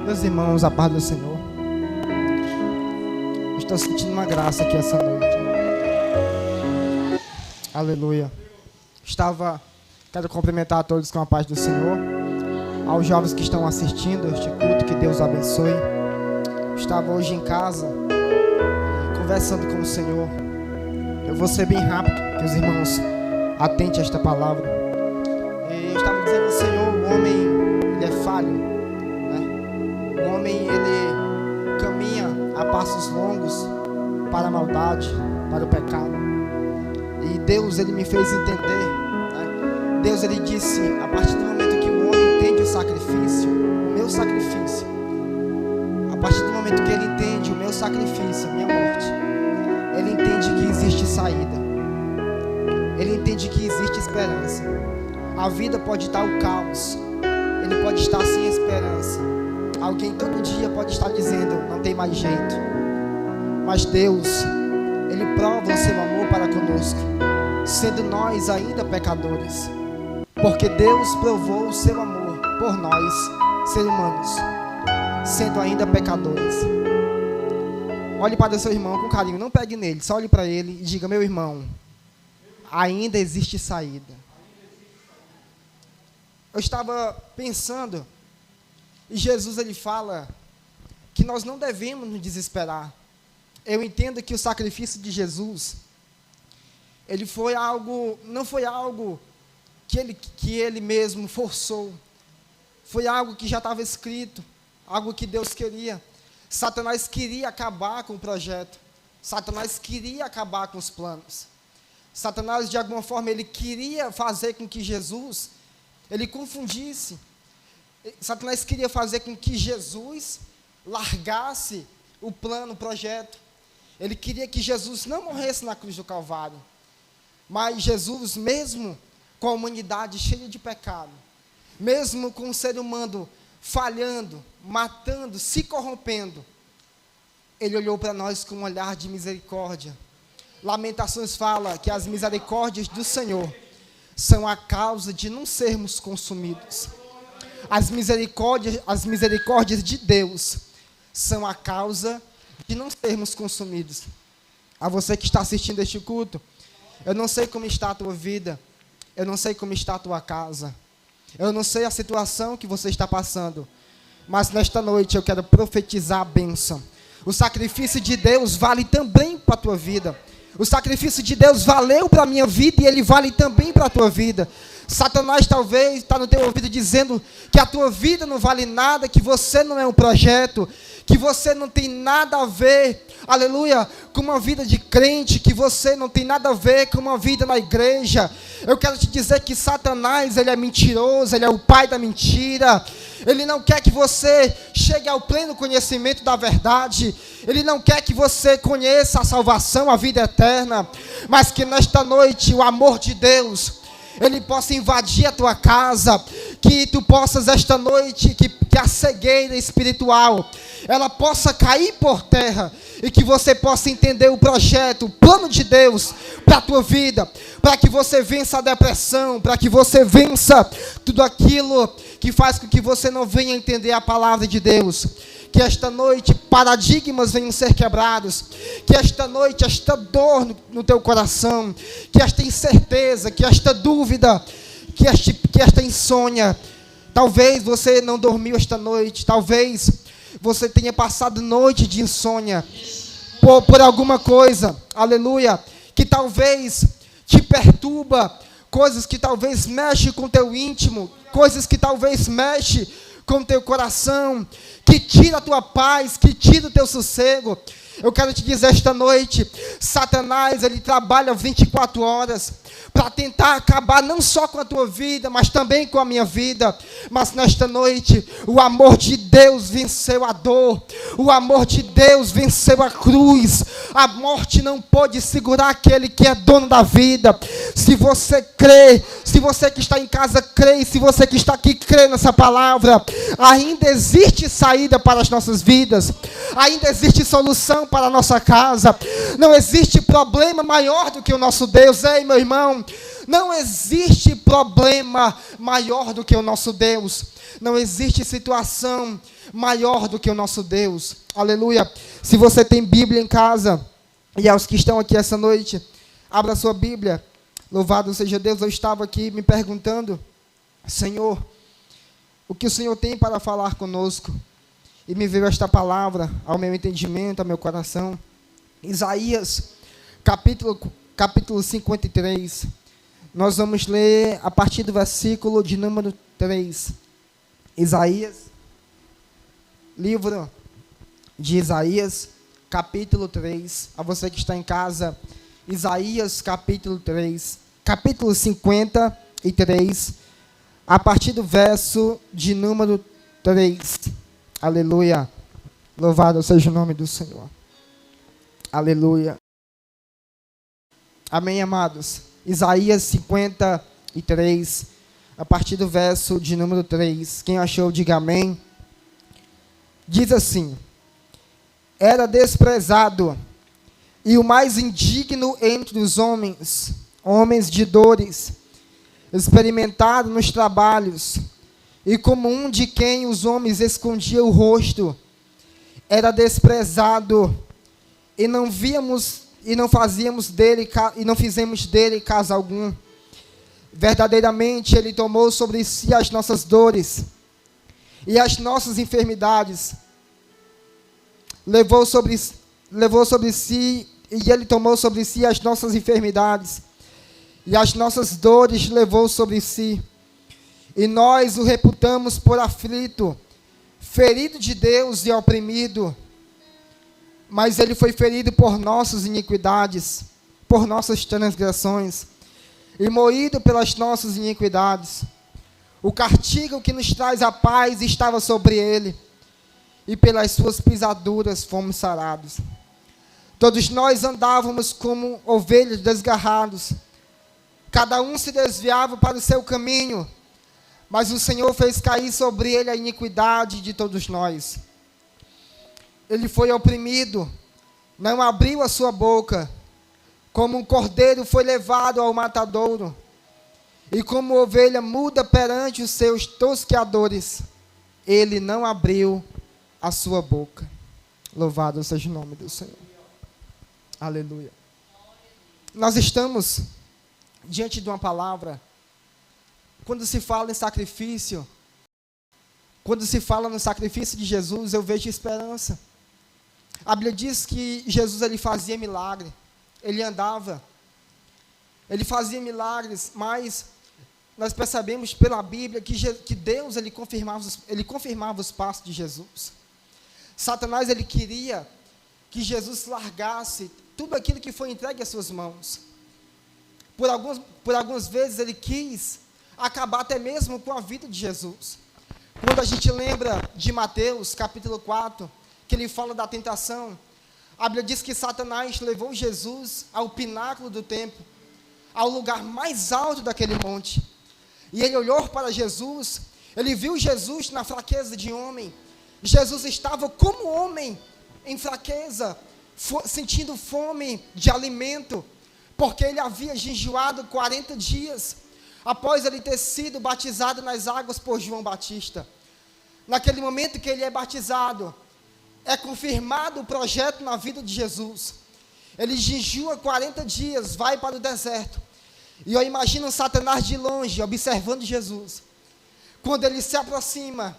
Meus irmãos, a paz do Senhor. Estou sentindo uma graça aqui essa noite. Aleluia. Quero cumprimentar a todos com a paz do Senhor. Aos jovens que estão assistindo este culto, que Deus abençoe. Estava hoje em casa, conversando com o Senhor. Eu vou ser bem rápido, que os irmãos atentem a esta palavra. E eu estava dizendo ao Senhor, o homem, ele é falho. O homem, ele caminha a passos longos para a maldade, para o pecado. E Deus, ele me fez entender, né? Deus, ele disse, a partir do momento que o homem entende o sacrifício, o meu sacrifício, a partir do momento que ele entende o meu sacrifício, a minha morte, ele entende que existe saída, ele entende que existe esperança. A vida pode estar o caos, ele pode estar sem esperança. Alguém todo dia pode estar dizendo, não tem mais jeito. Mas Deus, ele prova o seu amor para conosco, sendo nós ainda pecadores. Porque Deus provou o seu amor por nós, seres humanos, sendo ainda pecadores. Olhe para o seu irmão com carinho, não pegue nele, só olhe para ele e diga, meu irmão, ainda existe saída. Eu estava pensando, e Jesus, ele fala que nós não devemos nos desesperar. Eu entendo que o sacrifício de Jesus, ele foi algo, não foi algo que ele mesmo forçou. Foi algo que já estava escrito, algo que Deus queria. Satanás queria acabar com o projeto. Satanás queria acabar com os planos. Satanás, de alguma forma, ele queria fazer com que Jesus, ele confundisse. Satanás queria fazer com que Jesus largasse o plano, o projeto. Ele queria que Jesus não morresse na cruz do Calvário. Mas Jesus, mesmo com a humanidade cheia de pecado, mesmo com o ser humano falhando, matando, se corrompendo, ele olhou para nós com um olhar de misericórdia. Lamentações fala que as misericórdias do Senhor são a causa de não sermos consumidos. As misericórdias de Deus são a causa de não sermos consumidos. A você que está assistindo este culto, eu não sei como está a tua vida, eu não sei como está a tua casa, eu não sei a situação que você está passando, mas nesta noite eu quero profetizar a bênção. O sacrifício de Deus vale também para a tua vida. O sacrifício de Deus valeu para a minha vida e ele vale também para a tua vida. Satanás talvez está no teu ouvido dizendo que a tua vida não vale nada, que você não é um projeto, que você não tem nada a ver, aleluia, com uma vida de crente, que você não tem nada a ver com uma vida na igreja. Eu quero te dizer que Satanás, ele é mentiroso, ele é o pai da mentira. Ele não quer que você chegue ao pleno conhecimento da verdade. Ele não quer que você conheça a salvação, a vida eterna, mas que nesta noite o amor de Deus, ele possa invadir a tua casa, que tu possas esta noite, que a cegueira espiritual, ela possa cair por terra, e que você possa entender o projeto, o plano de Deus para a tua vida, para que você vença a depressão, para que você vença tudo aquilo que faz com que você não venha entender a palavra de Deus. Que esta noite paradigmas venham ser quebrados, que esta noite esta dor no teu coração, que esta incerteza, que esta dúvida, que esta insônia, talvez você não dormiu esta noite, talvez você tenha passado noite de insônia, por alguma coisa, aleluia, que talvez te perturba, coisas que talvez mexem com o teu íntimo, coisas que talvez mexem com o teu coração, que tira a tua paz, que tira o teu sossego. Eu quero te dizer esta noite, Satanás, ele trabalha 24 horas para tentar acabar não só com a tua vida, mas também com a minha vida. Mas nesta noite, o amor de Deus venceu a dor, o amor de Deus venceu a cruz. A morte não pode segurar aquele que é dono da vida. Se você crê, se você que está em casa crê, se você que está aqui crê nessa palavra, ainda existe saída para as nossas vidas, ainda existe solução para a nossa casa. Não existe problema maior do que o nosso Deus. Ei, meu irmão, não existe problema maior do que o nosso Deus. Não existe situação maior do que o nosso Deus. Aleluia. Se você tem Bíblia em casa, e aos que estão aqui essa noite, abra sua Bíblia. Louvado seja Deus. Eu estava aqui me perguntando, Senhor, o que o Senhor tem para falar conosco? E me veio esta palavra ao meu entendimento, ao meu coração. Isaías, capítulo 53. Nós vamos ler a partir do versículo de número 3. Isaías, livro de Isaías, capítulo 3. A você que está em casa, Isaías, capítulo 3, capítulo 53, a partir do verso de número 3. Aleluia. Louvado seja o nome do Senhor. Aleluia. Amém, amados. Isaías 53, a partir do verso de número 3. Quem achou, diga amém. Diz assim: era desprezado e o mais indigno entre os homens, homens de dores, experimentado nos trabalhos, e como um de quem os homens escondiam o rosto, era desprezado, e não víamos, e não fazíamos dele, e não fizemos dele caso algum. Verdadeiramente ele tomou sobre si as nossas dores e as nossas enfermidades, levou sobre si, e ele tomou sobre si as nossas enfermidades, e as nossas dores levou sobre si. E nós o reputamos por aflito, ferido de Deus e oprimido. Mas ele foi ferido por nossas iniquidades, por nossas transgressões, e moído pelas nossas iniquidades. O castigo que nos traz a paz estava sobre ele, e pelas suas pisaduras fomos sarados. Todos nós andávamos como ovelhas desgarrados, cada um se desviava para o seu caminho, mas o Senhor fez cair sobre ele a iniquidade de todos nós. Ele foi oprimido, não abriu a sua boca, como um cordeiro foi levado ao matadouro, e como ovelha muda perante os seus tosqueadores, ele não abriu a sua boca. Louvado seja o nome do Senhor. Aleluia. Nós estamos diante de uma palavra. Quando se fala em sacrifício, quando se fala no sacrifício de Jesus, eu vejo esperança. A Bíblia diz que Jesus ele fazia milagre, ele andava, ele fazia milagres, mas nós percebemos pela Bíblia que Deus ele confirmava os passos de Jesus. Satanás ele queria que Jesus largasse tudo aquilo que foi entregue às suas mãos. Por algumas vezes ele quis acabar até mesmo com a vida de Jesus. Quando a gente lembra de Mateus, capítulo 4, que ele fala da tentação, a Bíblia diz que Satanás levou Jesus ao pináculo do templo, ao lugar mais alto daquele monte. E ele olhou para Jesus, ele viu Jesus na fraqueza de homem. Jesus estava como homem, em fraqueza, sentindo fome de alimento, porque ele havia jejuado 40 dias, após ele ter sido batizado nas águas por João Batista. Naquele momento que ele é batizado, é confirmado o projeto na vida de Jesus. Ele jejua 40 dias, vai para o deserto, e eu imagino Satanás de longe, observando Jesus. Quando ele se aproxima,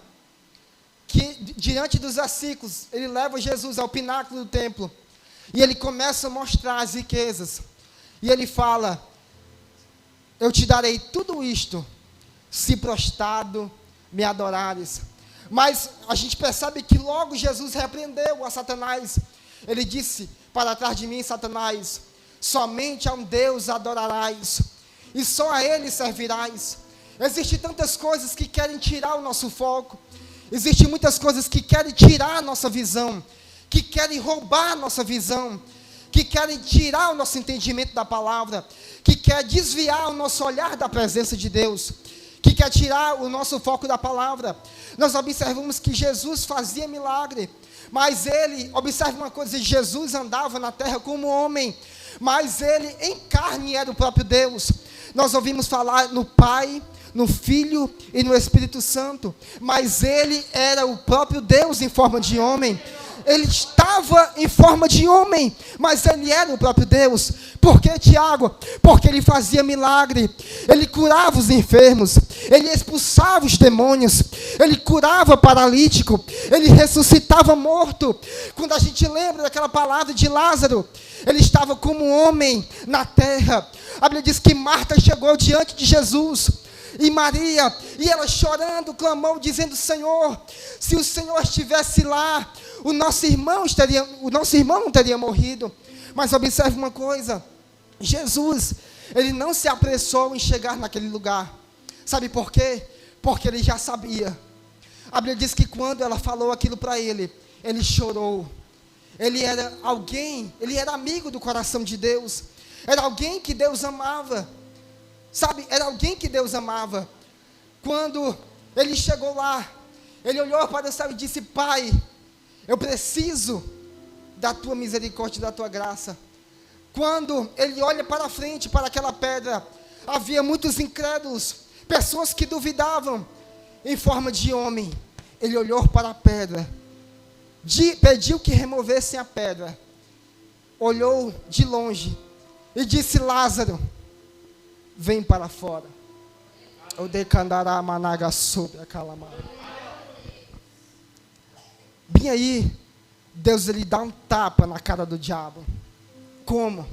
que diante dos versículos, ele leva Jesus ao pináculo do templo, e ele começa a mostrar as riquezas, e ele fala: eu te darei tudo isto, se prostrado me adorares. Mas a gente percebe que logo Jesus repreendeu a Satanás. Ele disse: para trás de mim, Satanás, somente a um Deus adorarás, e só a Ele servirás. Existem tantas coisas que querem tirar o nosso foco, existem muitas coisas que querem tirar a nossa visão, que querem roubar a nossa visão, que querem tirar o nosso entendimento da palavra, que quer desviar o nosso olhar da presença de Deus, que quer tirar o nosso foco da palavra. Nós observamos que Jesus fazia milagre, mas ele, observe uma coisa, Jesus andava na terra como homem, mas ele em carne era o próprio Deus. Nós ouvimos falar no Pai, no Filho e no Espírito Santo, mas ele era o próprio Deus em forma de homem. Ele estava em forma de homem, mas ele era o próprio Deus. Por que, Tiago? Porque ele fazia milagre, ele curava os enfermos, ele expulsava os demônios, ele curava paralítico, ele ressuscitava morto. Quando a gente lembra daquela palavra de Lázaro, ele estava como homem na terra. A Bíblia diz que Marta chegou diante de Jesus, e Maria, e ela chorando, clamou, dizendo: Senhor, se o Senhor estivesse lá, o nosso irmão não teria morrido. Mas observe uma coisa, Jesus, ele não se apressou em chegar naquele lugar. Sabe por quê? Porque ele já sabia. A Bíblia diz que quando ela falou aquilo para ele, ele chorou. Ele era alguém, ele era amigo do coração de Deus, era alguém que Deus amava. Sabe, era alguém que Deus amava. Quando ele chegou lá, ele olhou para o céu e disse: Pai, eu preciso da tua misericórdia e da tua graça. Quando ele olha para frente, para aquela pedra, havia muitos incrédulos, pessoas que duvidavam. Em forma de homem, ele olhou para a pedra, pediu que removessem a pedra, olhou de longe e disse: Lázaro, vem para fora. O decandará managa sobre a calamar. Bem aí, Deus ele dá um tapa na cara do diabo. Como?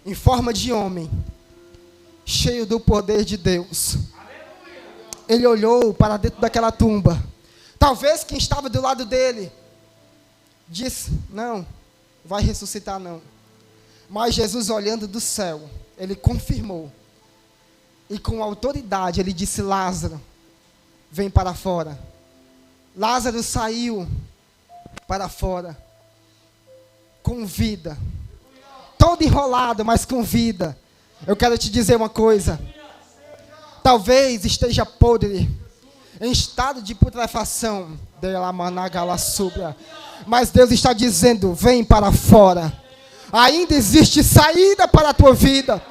Em forma de homem, cheio do poder de Deus. Ele olhou para dentro daquela tumba. Talvez quem estava do lado dele disse: não, vai ressuscitar não. Mas Jesus, olhando do céu, ele confirmou. E com autoridade ele disse: Lázaro, vem para fora. Lázaro saiu para fora, com vida, todo enrolado, mas com vida. Eu quero te dizer uma coisa, talvez esteja podre, em estado de putrefação, mas Deus está dizendo: vem para fora, ainda existe saída para a tua vida.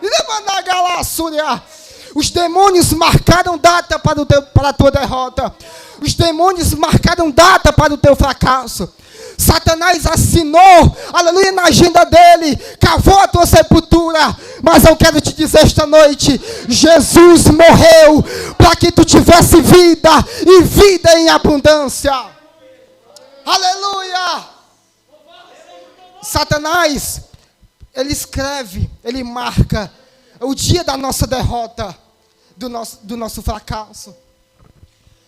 Os demônios marcaram data para a tua derrota. Os demônios marcaram data para o teu fracasso. Satanás assinou, aleluia, na agenda dele, cavou a tua sepultura. Mas eu quero te dizer esta noite: Jesus morreu para que tu tivesse vida, e vida em abundância. Aleluia! Satanás, ele escreve, ele marca o dia da nossa derrota, do nosso fracasso.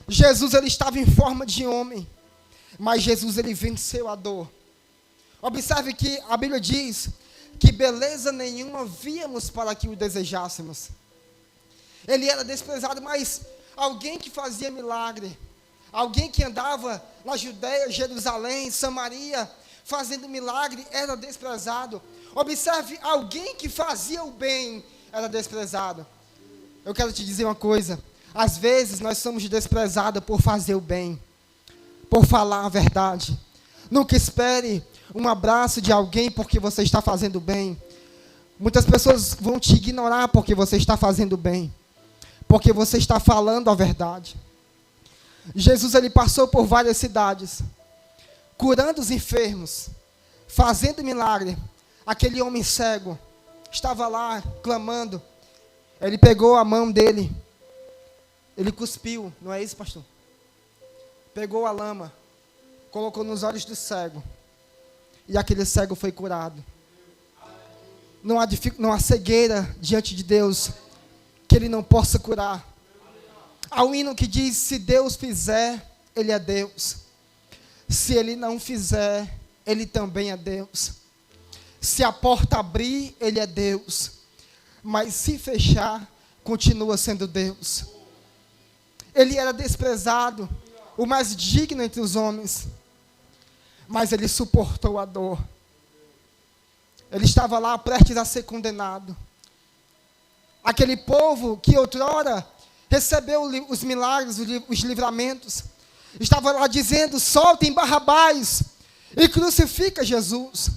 Jesus, ele estava em forma de homem, mas Jesus, ele venceu a dor. Observe que a Bíblia diz que beleza nenhuma víamos para que o desejássemos. Ele era desprezado, mas alguém que fazia milagre, alguém que andava na Judeia, Jerusalém, Samaria, fazendo milagre, era desprezado. Observe, alguém que fazia o bem era desprezado. Eu quero te dizer uma coisa: às vezes nós somos desprezados por fazer o bem, por falar a verdade. Nunca espere um abraço de alguém porque você está fazendo bem. Muitas pessoas vão te ignorar porque você está fazendo bem, porque você está falando a verdade. Jesus, ele passou por várias cidades, curando os enfermos, fazendo milagre. Aquele homem cego estava lá clamando. Ele pegou a mão dele, ele cuspiu, não é isso, pastor? Pegou a lama, colocou nos olhos do cego, e aquele cego foi curado. Não há cegueira diante de Deus que ele não possa curar. Há um hino que diz: se Deus fizer, ele é Deus. Se ele não fizer, ele também é Deus. Se a porta abrir, ele é Deus. Mas se fechar, continua sendo Deus. Ele era desprezado, o mais digno entre os homens, mas ele suportou a dor. Ele estava lá prestes a ser condenado. Aquele povo que outrora recebeu os milagres, os livramentos, estava lá dizendo: soltem Barrabás e crucifica Jesus.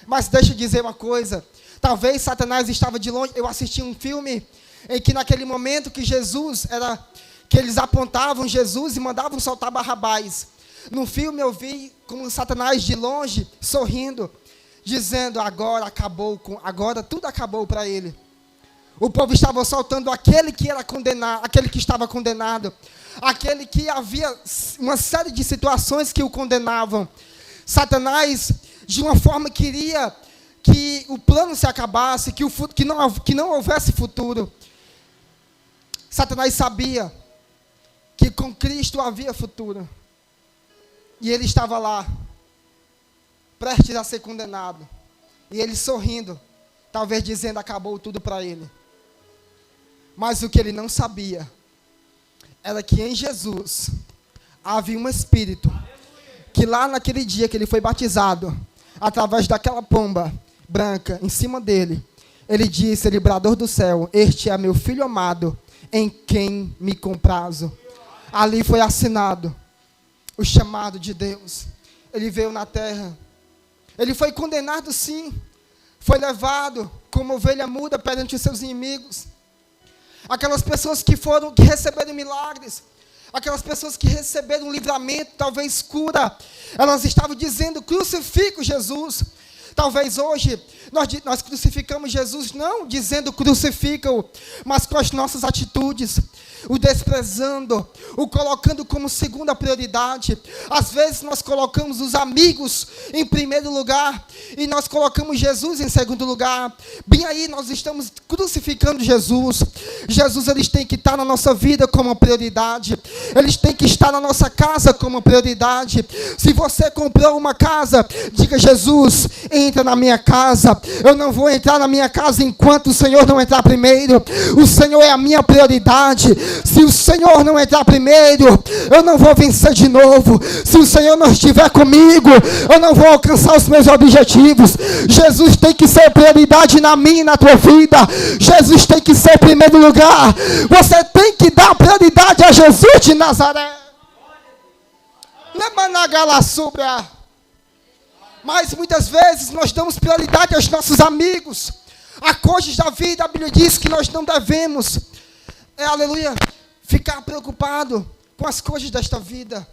Mas deixa eu dizer uma coisa: talvez Satanás estava de longe. Eu assisti um filme em que naquele momento que que eles apontavam Jesus e mandavam soltar Barrabás. No filme eu vi como Satanás de longe, sorrindo, dizendo, agora tudo acabou para ele. O povo estava soltando aquele que era condenado, aquele que estava condenado, aquele que havia uma série de situações que o condenavam. Satanás, de uma forma, queria que o plano se acabasse, que não houvesse futuro. Satanás sabia que com Cristo havia futuro. E ele estava lá, prestes a ser condenado. E ele sorrindo, talvez dizendo, acabou tudo para ele. Mas o que ele não sabia era que em Jesus havia um Espírito que lá naquele dia que ele foi batizado, através daquela pomba branca em cima dele, ele disse, ele bradou do céu, este é meu Filho amado, em quem me comprazo. Ali foi assinado o chamado de Deus. Ele veio na terra. Ele foi condenado, sim. Foi levado como ovelha muda perante os seus inimigos. Aquelas pessoas que receberam milagres, aquelas pessoas que receberam livramento, talvez cura, elas estavam dizendo, crucifica Jesus. Talvez hoje nós crucificamos Jesus, não dizendo crucifica-o, mas com as nossas atitudes, o desprezando, o colocando como segunda prioridade. Às vezes nós colocamos os amigos em primeiro lugar, e nós colocamos Jesus em segundo lugar. Bem aí nós estamos crucificando Jesus. Jesus, eles têm que estar na nossa vida como prioridade, eles têm que estar na nossa casa como prioridade. Se você comprou uma casa, diga, Jesus, entra na minha casa. Eu não vou entrar na minha casa enquanto o Senhor não entrar primeiro. O Senhor é a minha prioridade. Se o Senhor não entrar primeiro, eu não vou vencer de novo. Se o Senhor não estiver comigo, eu não vou alcançar os meus objetivos. Jesus tem que ser prioridade na minha e na tua vida. Jesus tem que ser primeiro lugar. Você tem que dar prioridade a Jesus de Nazaré. Mas muitas vezes nós damos prioridade aos nossos amigos, a coisas da vida. A Bíblia diz que nós não devemos, aleluia, ficar preocupado com as coisas desta vida,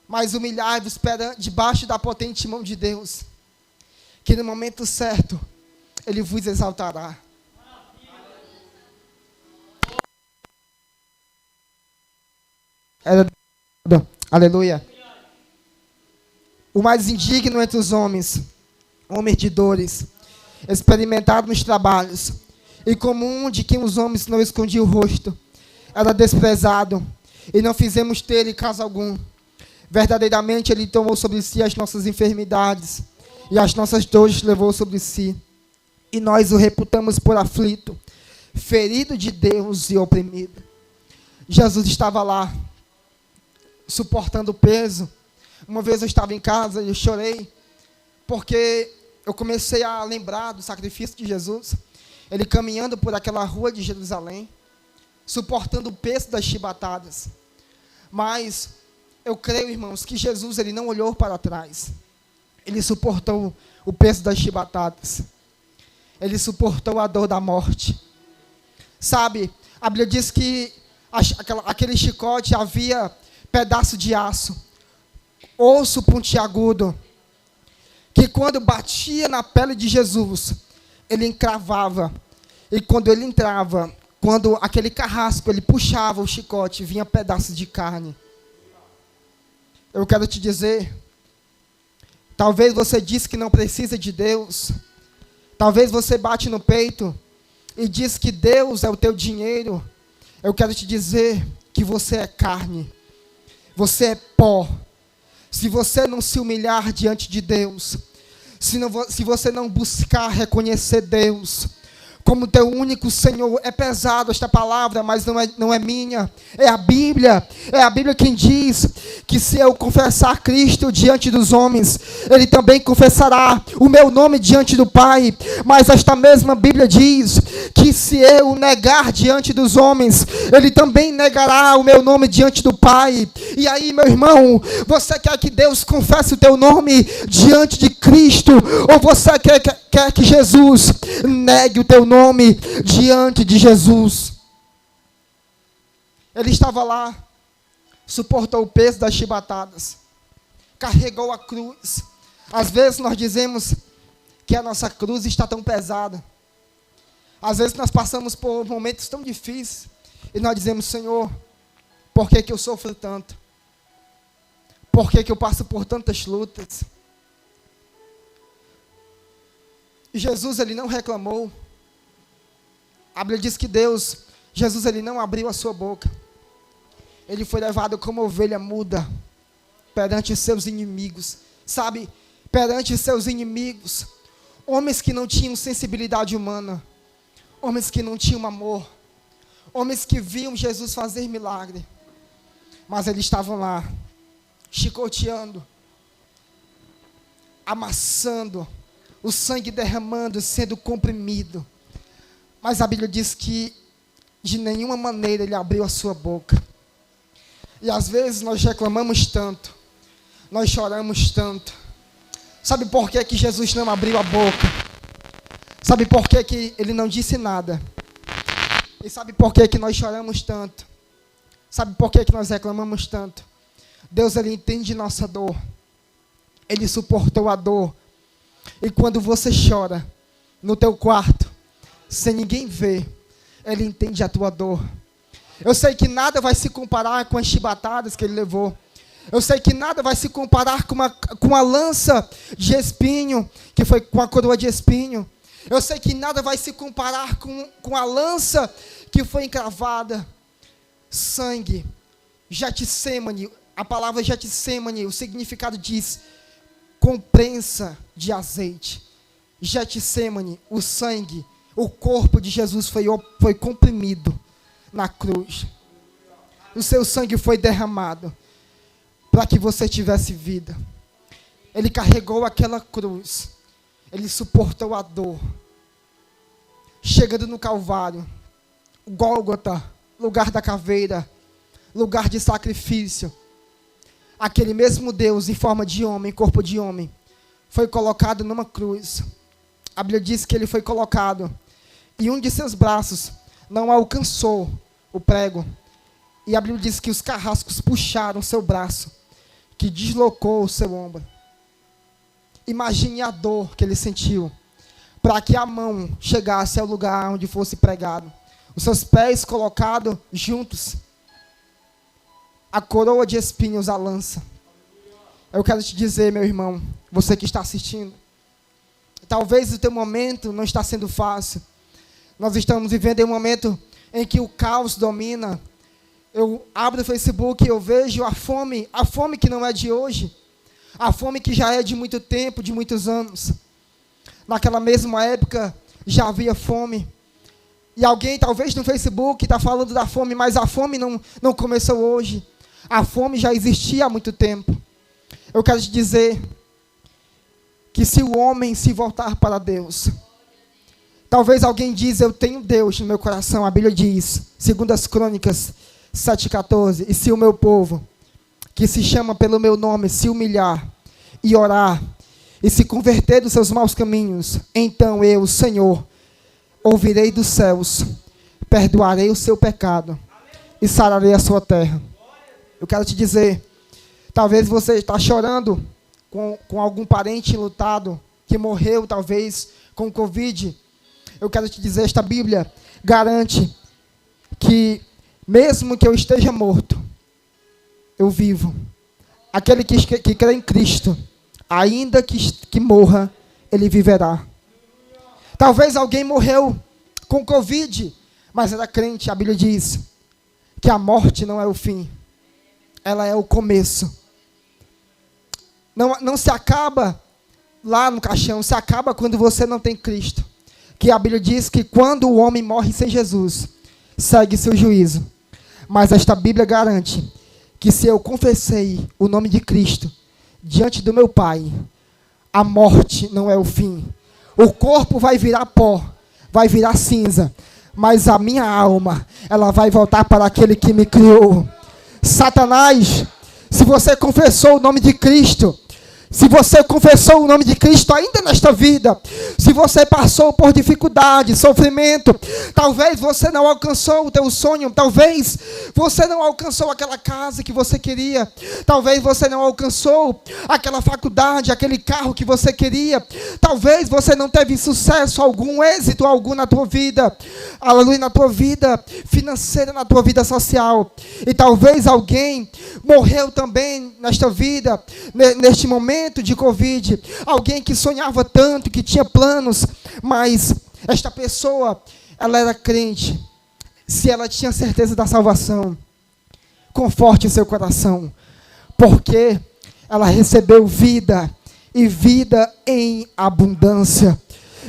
mas humilhai-vos debaixo da potente mão de Deus, que no momento certo Ele vos exaltará. Aleluia. O mais indigno entre os homens, homem de dores, experimentado nos trabalhos, e comum de quem os homens não escondiam o rosto, era desprezado, e não fizemos ter-lhe caso algum. Verdadeiramente ele tomou sobre si as nossas enfermidades, e as nossas dores levou sobre si. E nós o reputamos por aflito, ferido de Deus e oprimido. Jesus estava lá, suportando o peso. Uma vez eu estava em casa e eu chorei, porque eu comecei a lembrar do sacrifício de Jesus. Ele caminhando por aquela rua de Jerusalém, suportando o peso das chibatadas. Mas eu creio, irmãos, que Jesus, ele não olhou para trás. Ele suportou o peso das chibatadas. Ele suportou a dor da morte. Sabe, a Bíblia diz que aquele chicote havia pedaço de aço, osso pontiagudo, que quando batia na pele de Jesus, ele encravava. E quando ele entrava, quando aquele carrasco, ele puxava o chicote, vinha pedaços de carne. Eu quero te dizer, talvez você disse que não precisa de Deus. Talvez você bate no peito e diz que Deus é o teu dinheiro. Eu quero te dizer que você é carne. Você é pó. Se você não se humilhar diante de Deus, se você não buscar reconhecer Deus como teu único Senhor, é pesado esta palavra, mas não é minha, é a Bíblia quem diz que se eu confessar Cristo diante dos homens, Ele também confessará o meu nome diante do Pai. Mas esta mesma Bíblia diz que se eu negar diante dos homens, Ele também negará o meu nome diante do Pai. E aí, meu irmão, você quer que Deus confesse o teu nome diante de Cristo? Ou você quer que Jesus negue o teu nome diante de Jesus? Ele estava lá, suportou o peso das chibatadas, carregou a cruz. Às vezes nós dizemos que a nossa cruz está tão pesada. Às vezes nós passamos por momentos tão difíceis e nós dizemos: Senhor, por que eu sofro tanto? Por que eu passo por tantas lutas? E Jesus, Ele não reclamou. A Bíblia diz que Jesus, Ele não abriu a sua boca. Ele foi levado como ovelha muda perante os seus inimigos. Sabe, perante os seus inimigos. Homens que não tinham sensibilidade humana. Homens que não tinham amor. Homens que viam Jesus fazer milagre. Mas eles estavam lá, chicoteando, amassando, o sangue derramando, sendo comprimido. Mas a Bíblia diz que de nenhuma maneira Ele abriu a sua boca. E às vezes nós reclamamos tanto, nós choramos tanto. Sabe por que Jesus não abriu a boca? Sabe por que Ele não disse nada? E sabe por que nós choramos tanto? Sabe por que nós reclamamos tanto? Deus, Ele entende nossa dor. Ele suportou a dor. E quando você chora no teu quarto, sem ninguém ver, Ele entende a tua dor. Eu sei que nada vai se comparar com as chibatadas que Ele levou. Eu sei que nada vai se comparar com a lança de espinho, que foi com a coroa de espinho. Eu sei que nada vai se comparar com a lança que foi encravada. Sangue, Getsêmani, a palavra Getsêmani, o significado diz com prensa de azeite. Getsêmani, o sangue, o corpo de Jesus foi comprimido na cruz. O seu sangue foi derramado para que você tivesse vida. Ele carregou aquela cruz. Ele suportou a dor. Chegando no Calvário, Gólgota, lugar da caveira, lugar de sacrifício. Aquele mesmo Deus em forma de homem, corpo de homem, foi colocado numa cruz. A Bíblia diz que Ele foi colocado e um de seus braços não alcançou o prego. E a Bíblia diz que os carrascos puxaram seu braço, que deslocou o seu ombro. Imagine a dor que ele sentiu, para que a mão chegasse ao lugar onde fosse pregado. Os seus pés colocados juntos, a coroa de espinhos, a lança. Eu quero te dizer, meu irmão, você que está assistindo, talvez o teu momento não está sendo fácil. Nós estamos vivendo em um momento em que o caos domina. Eu abro o Facebook e eu vejo a fome que não é de hoje, a fome que já é de muito tempo, de muitos anos. Naquela mesma época já havia fome. E alguém talvez no Facebook está falando da fome, mas a fome não começou hoje. A fome já existia há muito tempo. Eu quero te dizer que se o homem se voltar para Deus, talvez alguém diz: eu tenho Deus no meu coração. A Bíblia diz, segundo as Crônicas 7,14, e se o meu povo, que se chama pelo meu nome, se humilhar e orar, e se converter dos seus maus caminhos, então eu, Senhor, ouvirei dos céus, perdoarei o seu pecado e sararei a sua terra. Eu quero te dizer, talvez você está chorando com algum parente enlutado, que morreu talvez com Covid. Eu quero te dizer, esta Bíblia garante que mesmo que eu esteja morto, eu vivo. Aquele que crê em Cristo, ainda que morra, ele viverá. Talvez alguém morreu com Covid, mas era crente. A Bíblia diz que a morte não é o fim, ela é o começo. Não se acaba lá no caixão, se acaba quando você não tem Cristo. Que a Bíblia diz que quando o homem morre sem Jesus, segue seu juízo. Mas esta Bíblia garante que se eu confessei o nome de Cristo diante do meu Pai, a morte não é o fim. O corpo vai virar pó, vai virar cinza, mas a minha alma, ela vai voltar para aquele que me criou. Satanás, se você confessou o nome de Cristo, se você confessou o nome de Cristo ainda nesta vida, se você passou por dificuldade, sofrimento, talvez você não alcançou o teu sonho, talvez você não alcançou aquela casa que você queria, talvez você não alcançou aquela faculdade, aquele carro que você queria, talvez você não teve sucesso algum, êxito algum na tua vida, aleluia, na tua vida financeira, na tua vida social, e talvez alguém morreu também nesta vida, neste momento de Covid, alguém que sonhava tanto, que tinha planos, mas esta pessoa, ela era crente. Se ela tinha certeza da salvação, conforte o seu coração, porque ela recebeu vida, e vida em abundância.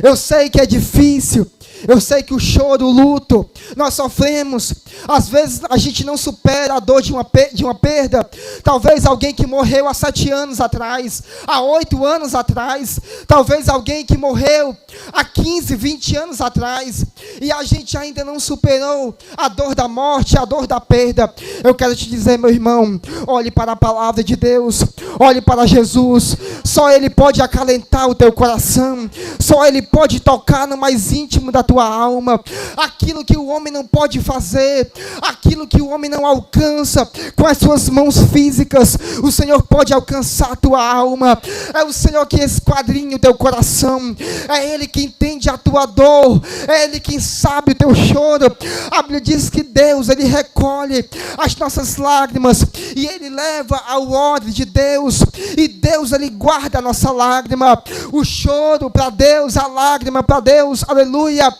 Eu sei que é difícil, eu sei que o choro, o luto, nós sofremos. Às vezes a gente não supera a dor de uma perda. Talvez alguém que morreu há 7 anos atrás, há 8 anos atrás. Talvez alguém que morreu há 15, 20 anos atrás. E a gente ainda não superou a dor da morte, a dor da perda. Eu quero te dizer, meu irmão, olhe para a palavra de Deus. Olhe para Jesus. Só Ele pode acalentar o teu coração. Só Ele pode tocar no mais íntimo da tua alma, aquilo que o homem não pode fazer, aquilo que o homem não alcança com as suas mãos físicas, o Senhor pode alcançar a tua alma. É o Senhor que esquadrinha o teu coração, é Ele que entende a tua dor, é Ele quem sabe o teu choro. A Bíblia diz que Deus, Ele recolhe as nossas lágrimas e Ele leva ao odre de Deus, e Deus, Ele guarda a nossa lágrima, o choro para Deus, a lágrima para Deus, aleluia.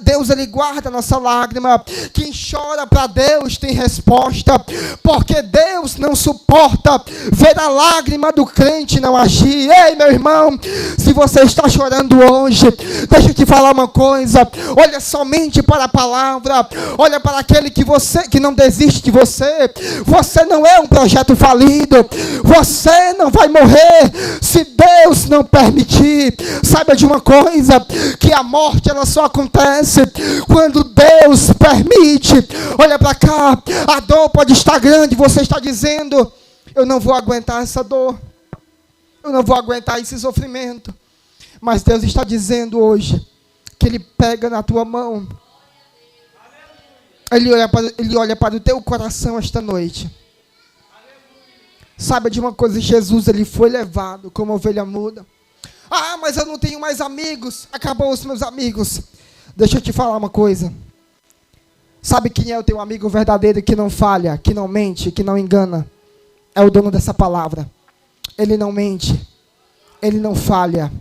Deus, Ele guarda a nossa lágrima. Quem chora para Deus tem resposta, porque Deus não suporta ver a lágrima do crente não agir. Ei, meu irmão, se você está chorando hoje, deixa eu te falar uma coisa, olha somente para a palavra, olha para aquele que não desiste de você. Você não é um projeto falido, você não vai morrer se Deus não permitir. Saiba de uma coisa, que a morte ela só acontece quando Deus permite. Olha para cá, a dor pode estar grande, você está dizendo, eu não vou aguentar essa dor, eu não vou aguentar esse sofrimento, mas Deus está dizendo hoje, que Ele pega na tua mão, Ele olha para o teu coração esta noite. Saiba de uma coisa, Jesus, Ele foi levado como ovelha muda. Ah, mas eu não tenho mais amigos, acabou os meus amigos. Deixa eu te falar uma coisa. Sabe quem é o teu amigo verdadeiro que não falha, que não mente, que não engana? É o dono dessa palavra. Ele não mente, ele não falha,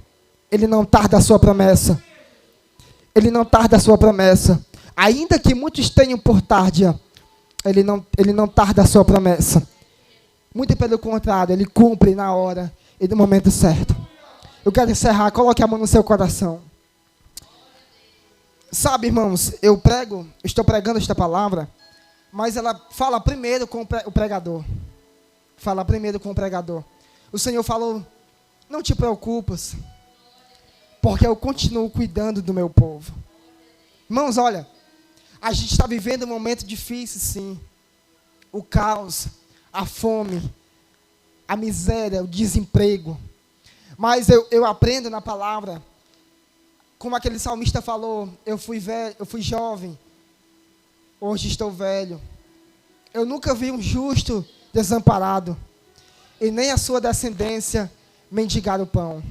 ele não tarda a sua promessa. Ele não tarda a sua promessa. Ainda que muitos tenham por tardia, ele não tarda a sua promessa. Muito pelo contrário, ele cumpre na hora e no momento certo. Eu quero encerrar, coloque a mão no seu coração. Sabe, irmãos, estou pregando esta palavra, mas ela fala primeiro com o pregador. Fala primeiro com o pregador. O Senhor falou, não te preocupas, porque eu continuo cuidando do meu povo. Irmãos, olha, a gente está vivendo um momento difícil, sim. O caos, a fome, a miséria, o desemprego. Mas eu aprendo na palavra, como aquele salmista falou, eu fui jovem, hoje estou velho. Eu nunca vi um justo desamparado, e nem a sua descendência mendigar o pão.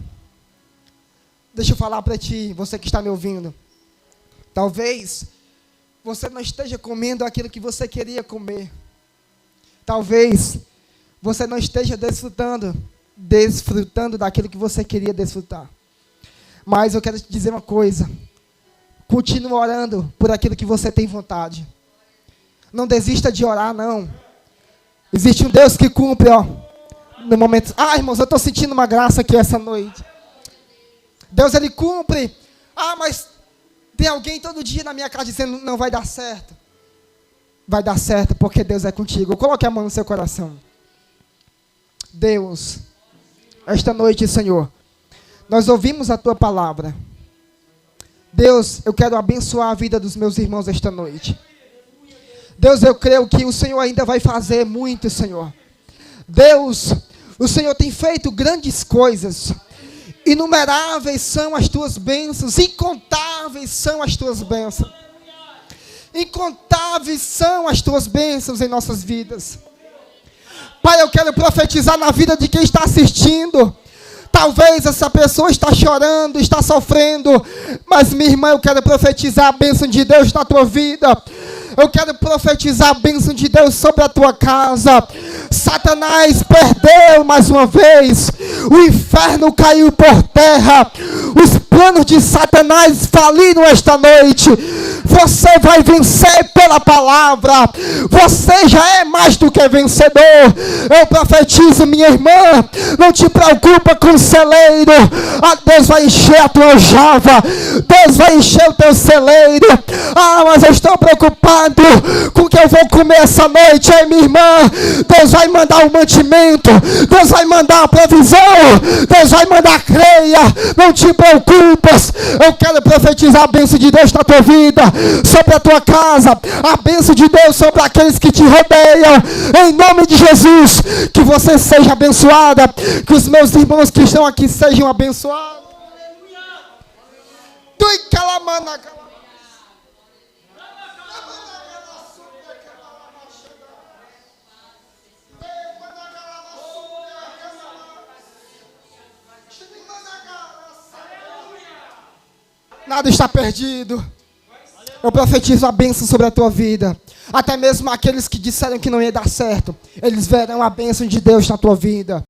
Deixa eu falar para ti, você que está me ouvindo. Talvez você não esteja comendo aquilo que você queria comer. Talvez você não esteja desfrutando daquilo que você queria desfrutar. Mas eu quero te dizer uma coisa. Continue orando por aquilo que você tem vontade. Não desista de orar, não. Existe um Deus que cumpre, no momento. Ah, irmãos, eu estou sentindo uma graça aqui essa noite. Deus, Ele cumpre. Ah, mas tem alguém todo dia na minha casa dizendo, não vai dar certo. Vai dar certo, porque Deus é contigo. Coloque a mão no seu coração. Deus, esta noite, Senhor, nós ouvimos a Tua palavra. Deus, eu quero abençoar a vida dos meus irmãos esta noite. Deus, eu creio que o Senhor ainda vai fazer muito, Senhor. Deus, o Senhor tem feito grandes coisas. Inumeráveis são as tuas bênçãos, incontáveis são as tuas bênçãos. Incontáveis são as tuas bênçãos em nossas vidas. Pai, eu quero profetizar na vida de quem está assistindo. Talvez essa pessoa está chorando, está sofrendo, mas minha irmã, eu quero profetizar a bênção de Deus na tua vida. Eu quero profetizar a bênção de Deus sobre a tua casa. Satanás perdeu mais uma vez. O inferno caiu por terra. Os planos de Satanás faliram esta noite. Você vai vencer pela palavra. Você já é mais do que vencedor. Eu profetizo, minha irmã, não te preocupa com o celeiro. Deus vai encher a tua aljava. Deus vai encher o teu celeiro. Mas eu estou preocupado com o que eu vou comer essa noite. Ei, minha irmã, Deus vai mandar o mantimento. Deus vai mandar a provisão. Deus vai mandar, creia. Não te preocupas. Eu quero profetizar a bênção de Deus na tua vida, sobre a tua casa, a bênção de Deus sobre aqueles que te rodeiam, em nome de Jesus. Que você seja abençoada, que os meus irmãos que estão aqui sejam abençoados. Nada está perdido. Eu profetizo a bênção sobre a tua vida. Até mesmo aqueles que disseram que não ia dar certo, eles verão a bênção de Deus na tua vida.